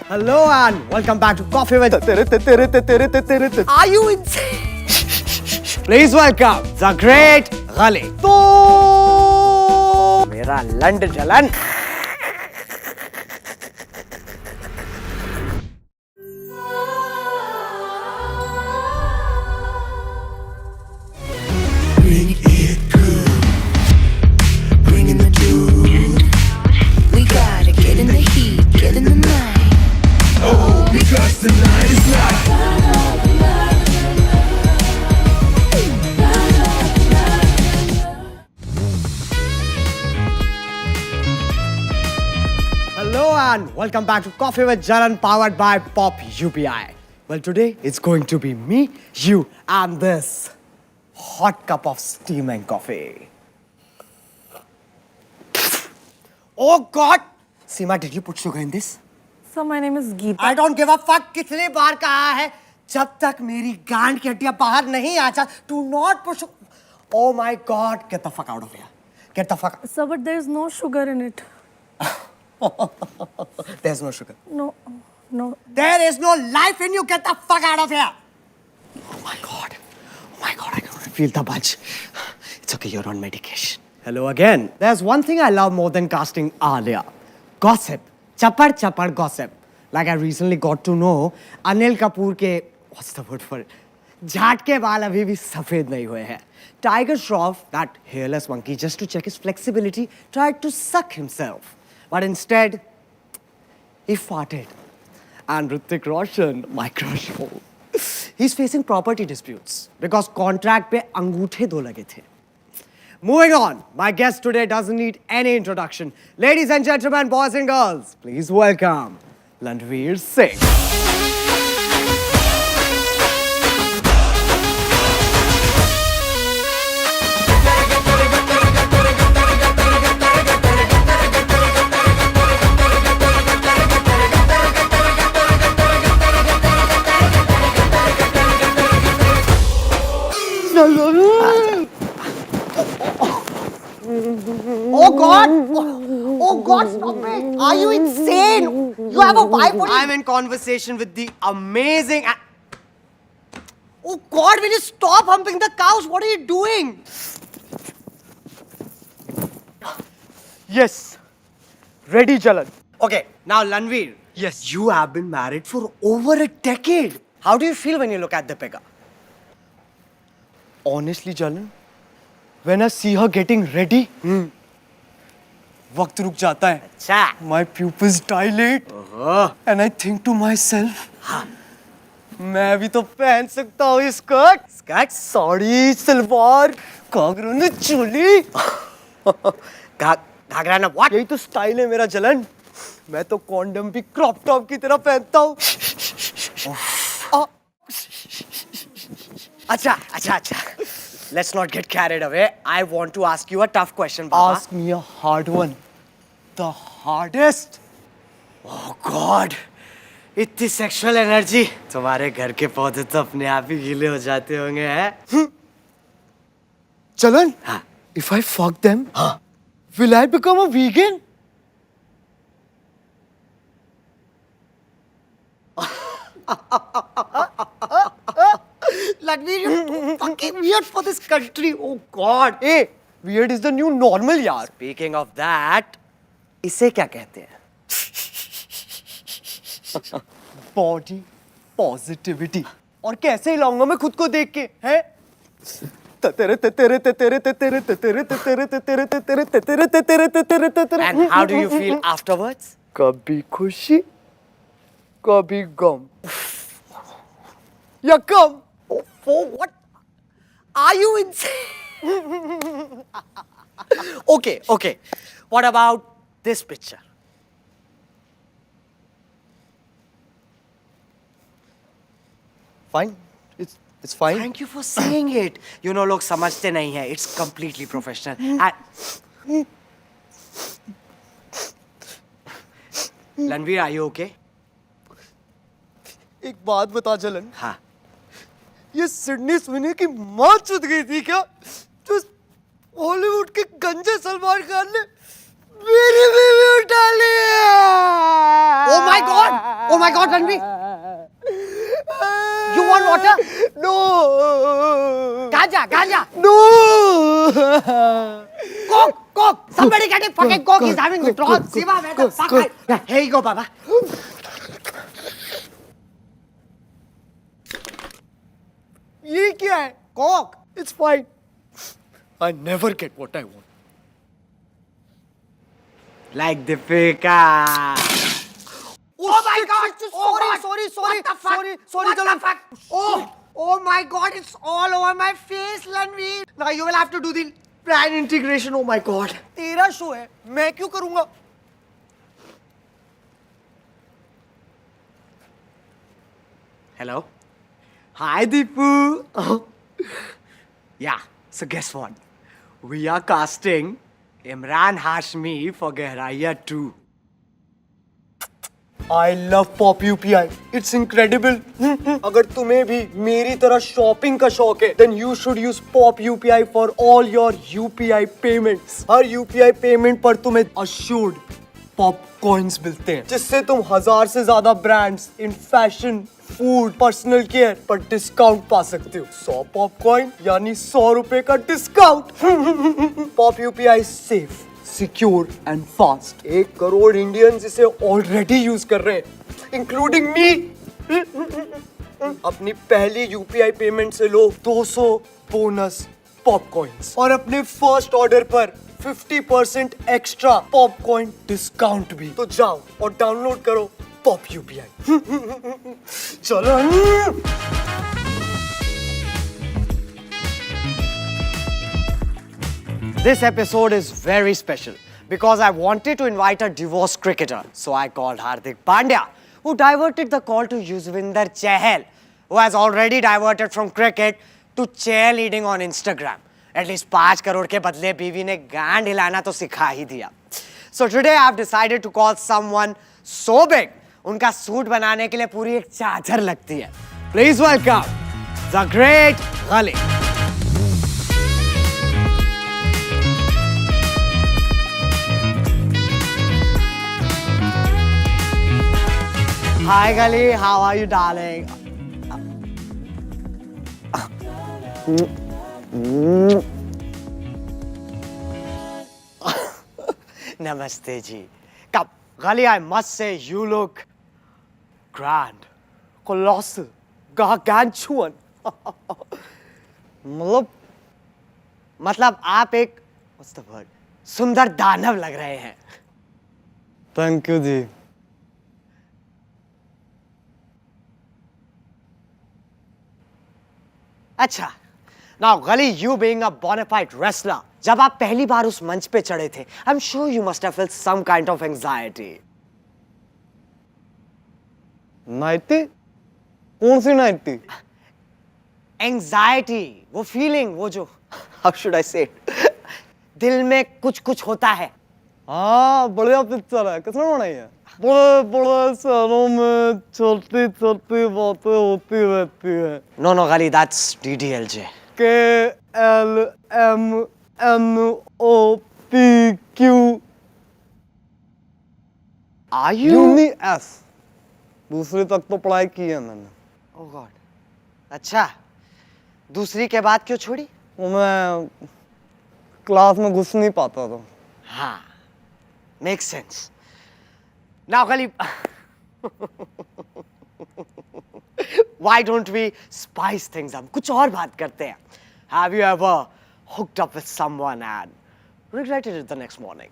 Hello and welcome back to Coffee with. Are you insane? Please welcome the great Ghali. तो मेरा लंड जलन. Bring it good. Bring in the dude. We gotta get in the heat, get in the night. Oh, because tonight is not. Hello and welcome back to Coffee with Jalan powered by Pop UPI. Well, today it's going to be me, you, and this hot cup of steaming coffee. Oh God! Seema, did you put sugar in this? So my name is Geeta. I don't give a fuck. कितने बार कहा है जब तक मेरी गांड की हड्डियां बाहर नहीं आ जाए, do not push. Oh my God! Get the fuck out of here. Get the fuck. Sir, but there's no sugar in it. There's no sugar. No. There is no life in you. Get the fuck out of here. Oh my God. I can feel the bunch. It's okay, you're on medication. Hello again. There's one thing I love more than casting Alia. Gossip. Chapar gossip. Like I recently got to know Anil Kapoor ke, what's the word for it? झाट के बाल अभी भी सफेद नहीं हुए हैं. Tiger Shroff, that hairless monkey, just to check his flexibility, tried to suck himself. But instead, he farted. And Hrithik Roshan, my crush, he's facing property disputes because contract पे अंगूठे दो लगे थे. Moving on, my guest today doesn't need any introduction. Ladies and gentlemen, boys and girls, please welcome Landveer Singh. Oh God! Oh God, stop it! Are you insane? You have a wife? I'm in conversation with the amazing. Oh God, will you stop humping the cows? What are you doing? Yes. Ready, Jalan. Okay, now Landveer. Yes. You have been married for over a decade. How do you feel when you look at Deepika? Honestly, Jalan, when I see her getting ready, वक्त रुक जाता है. अच्छा. My pupils dilate. And I think to myself, मैं भी तो पहन सकता हूँ ये स्कर्ट. स्कर्ट, साड़ी, सलवार, घाघरा न चोली. घाघरा ना what? यही तो स्टाइल है मेरा जलन. मैं तो कॉन्डम भी क्रॉप टॉप की तरह पहनता हूँ. अच्छा. Let's not get carried away. I want to ask you a tough question, Baba. Ask me a hard one. The hardest? Oh God! इतनी sexual energy. तुम्हारे घर के पौधे तो अपने आप ही गीले हो जाते होंगे, हैं? चलन? हाँ. If I fuck them, हाँ. Will I become a vegan? Landveer, you're too fucking weird for this country. Oh God. Hey, weird is the new normal, yaar. Speaking of that, इसे क्या कहते हैं? Body positivity. और कैसे हिलाऊंगा मैं खुद को देख के, हैं? And how do you feel afterwards? कभी खुशी, कभी गम. या कम. Oh, what? Are you insane? Okay. What about this picture? Fine. It's fine. Thank you for saying it. You know, लोग समझते नहीं हैं. It's completely professional. And Landveer, are you okay? एक बात बता जलन. हाँ. ये सिडनी स्विनी की माँ चुद गई थी क्या? जो हॉलीवुड के गंजे सलमान खान ने मेरी बीवी उठा ली. Oh my God! Oh my God, Ranveer! You want water? No! Ganja! No! Coke! Somebody get him fucking Coke! He's having withdrawal. Siva, where the fuck are you? Here you go, Baba. ये क्या है? Coke! It's fine. I never get what I want. Like Deepika. Oh my God! Sorry. What the fuck? Sorry, What the fuck? Oh my God! It's all over my face, Ranveer. Now you will have to do the brand integration. Oh my God! तेरा show है, मैं क्यों करूंगा? Hello. Hi, Deepu. Yeah. So guess what? We are casting Imran Hashmi for Gehraiya 2. I love Pop UPI. It's incredible. अगर तुम्हें भी मेरी तरह शॉपिंग का शौक है, then you should use Pop UPI for all your UPI payments. Her UPI payment पर तुम्हें assured पॉप कॉइन्स मिलते हैं, जिससे तुम 1000 से ज्यादा brands in fashion, food, personal care पर डिस्काउंट पा सकते हो। 100 पॉप कॉइन यानी 100 रुपए का discount. Pop UPI safe, secure and fast. 1 crore Indians इसे ऑलरेडी यूज कर रहे हैं, इंक्लूडिंग मी। अपनी पहली यूपीआई पेमेंट से लो 200 बोनस पॉप कॉइन्स और अपने फर्स्ट ऑर्डर पर 50% एक्स्ट्रा पॉप कॉइन डिस्काउंट भी। तो जाओ और डाउनलोड करो पॉप यूपीआई। चलो। This episode is very special because I wanted to invite a divorced cricketer. So I called Hardik Pandya, who diverted the call to Yuzvinder Chahal, who has already diverted from cricket to cheerleading on Instagram. At least 5 crore के बदले बीवी ने गांड हिलाना तो सिखा ही दिया. So today I have decided to call someone so big, उनका सूट बनाने के लिए पूरी एक चादर लगती है. Please welcome the great Ghali. Hi Ghali, how are you, darling? Namaste ji. Come, Ghali, I must say you look grand, colossal, gargantuan. मतलब आप एक what's the word? सुंदर दानव लग रहे हैं. थैंक यू जी। अच्छा, now Ghali, you being a bona fide wrestler, जब आप पहली बार उस मंच पे चढ़े थे, I'm sure you must have felt some kind of anxiety. Nightie? कौन सी नाइटी? Anxiety, वो feeling, वो जो, how should I say it? दिल में कुछ होता है. हाँ, बढ़िया पिक्चर है। किसने बनाई है? बड़े बड़े शहरों में छोटी छोटी बातें होती रहती है। No, Ghali, that's DDLJ. KLMNOPQ. Are you? UNIS. दूसरी तक तो पढ़ाई की है मैंने। Oh God. अच्छा, दूसरी के बाद क्यों छोड़ी? वो मैं क्लास में घुस नहीं पाता था। हाँ, makes sense. Now, Ghali, why don't we spice things up? कुछ और बात करते हैं. Have you ever hooked up with someone and regretted it the next morning?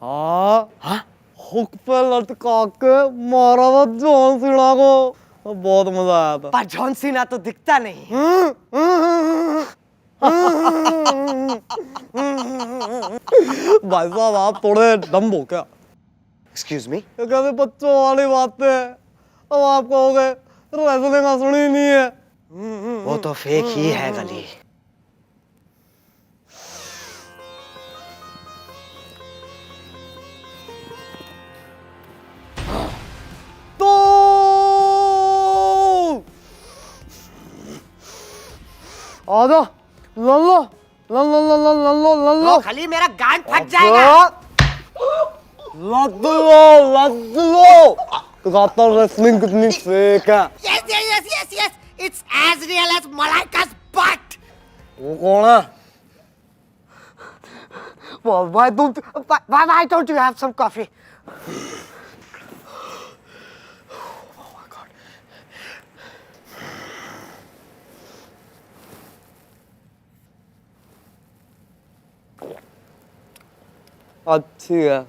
हाँ, हाँ? हुक पे लटका के मारा था जॉन सीना को, बहुत मजा आया था। पर जॉन सीना तो दिखता नहीं. भाई साहब आप थोड़े डम्ब हो क्या? Excuse me? ये कैसे बच्चों वाली बातें हैं? अब आप कहोगे रेसलिंग असली नहीं है। वो तो फेक ही है Ghali. तो आजा लल्लो लल्लो Ghali, मेरा गांड फट जाएगा. लद्दू तो कहता रेसलिंग कितनी फेक है। Yes. It's as real as Malaika's butt. वो कौन है? Why don't you have some coffee? अच्छी है।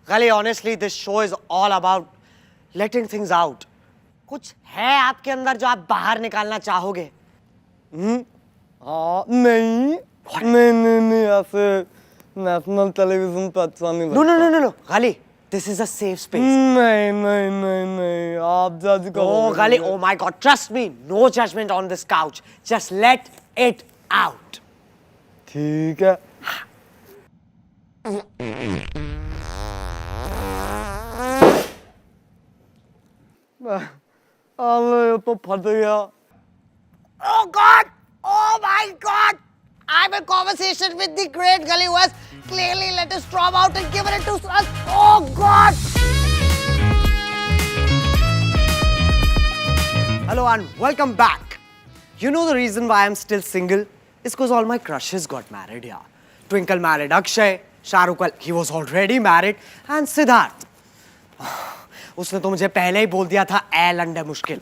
Gali, honestly, this show is all about letting things out. कुछ है आपके अंदर जो आप बाहर निकालना चाहोगे? हाँ नहीं ऐसे नेशनल टेलीविजन पे अच्छा नहीं लगता। No. Gali, this is a safe space. नहीं आप जज करो। Oh, Gali, oh my God, trust me, no judgment on this couch. Just let it out. ठीक है। अरे ये तो फट गया। Oh God! Oh my God! I'm in conversation with the great Gali who has clearly let his storm out and given it to us. Oh God! Hello and welcome back. You know the reason why I'm still single? It's because all my crushes got married here. Twinkle married Akshay, Shahrukh, well, he was already married, and Siddharth. उसने तो मुझे पहले ही बोल दिया था ए लंडे मुश्किल.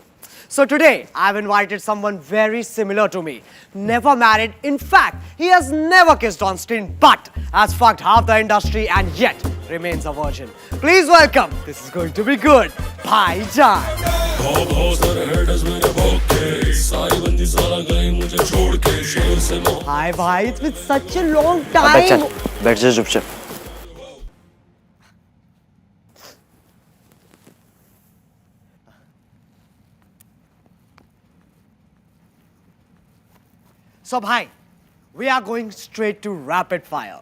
So today I've invited someone very similar to me. Never married. In fact, he has never kissed on screen, but has fucked half the industry and yet remains a virgin. Please welcome. This is going to be good. Bhaijan. Hi bhai, it's been such a long time. बैठ जा चुपचाप। So bhai, we are going straight to rapid fire.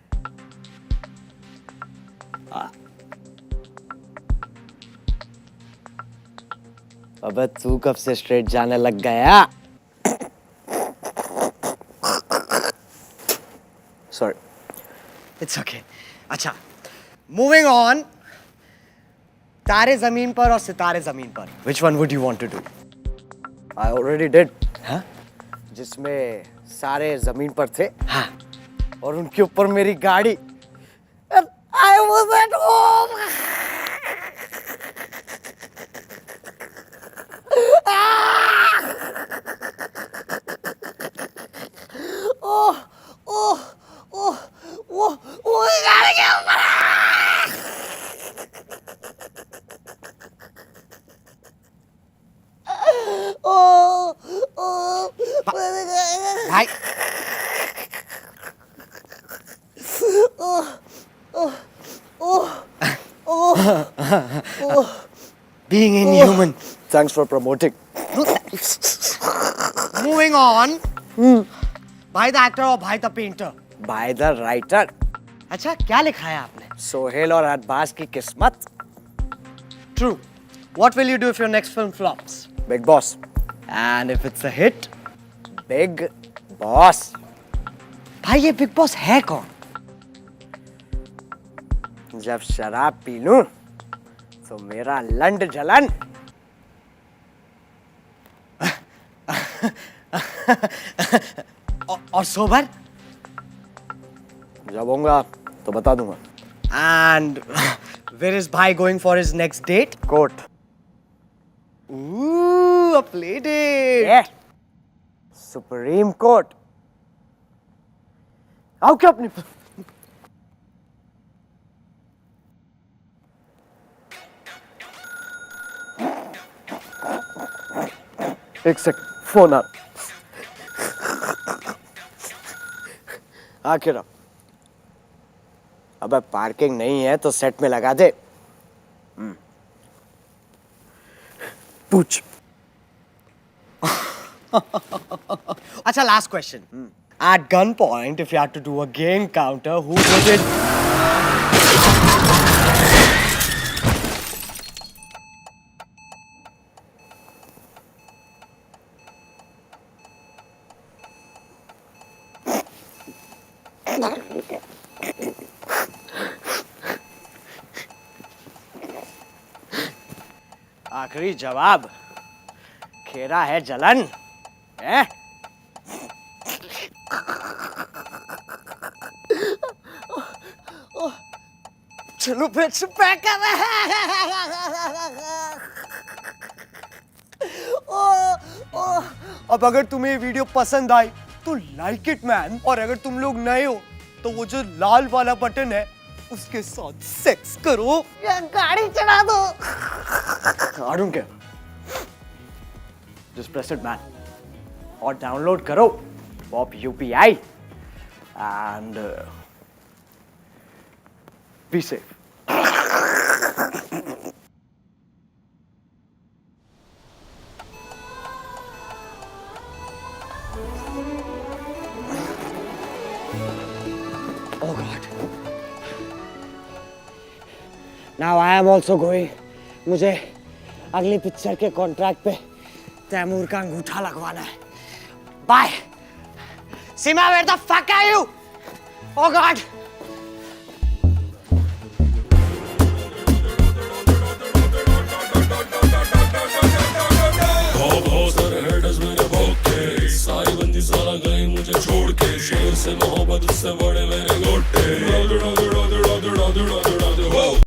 अबे तू कब से straight जाने लग गया? Sorry. It's okay. अच्छा, moving on. तारे जमीन पर और सितारे जमीन पर. Which one would you want to do? I already did. हाँ? जिसमें सारे जमीन पर थे हाँ. और उनके ऊपर मेरी गाड़ी। And I was at home. भाई being inhuman. Thanks for promoting. Moving on. भाई द एक्टर और भाई the painter. By the writer. अच्छा क्या लिखा है आपने? सोहेल और अरबाज की किस्मत. True. What will you do if your next film flops? Big Boss. And if it's a hit? Big Boss. भाई ये बिग बॉस है कौन? जब शराब पी लूं तो मेरा लंड जलन. और सोबर? जब होऊंगा तो बता दूंगा. And where is Bhai going for his next date? Court. Ooh, a play date. Yeah. Supreme court. आओ क्या अपनी. एक सेकंड फोन आ. आखिर अबे पार्किंग नहीं है तो सेट में लगा दे. पूछ. अच्छा last question. At gunpoint, if you had to do a gay encounter, who would it? आखिरी जवाब खेरा है जलन है? चलो फिर पैक कर अब अगर तुम्हें ये वीडियो पसंद आई तो लाइक इट मैन, और अगर तुम लोग नए हो तो वो जो लाल वाला बटन है उसके साथ सेक्स करो या गाड़ी चला दो। I don't care. Just press it, man. और डाउनलोड करो Pop UPI and be safe. Oh God. Now I am also going. मुझे अगली पिक्चर के कॉन्ट्रैक्ट पे तैमूर का अंगूठा लगवाना है। Bye. Seema, where the fuck are you? Oh God. सारी बंदी सारा गई मुझे छोड़ के, शेर से मोहब्बत उससे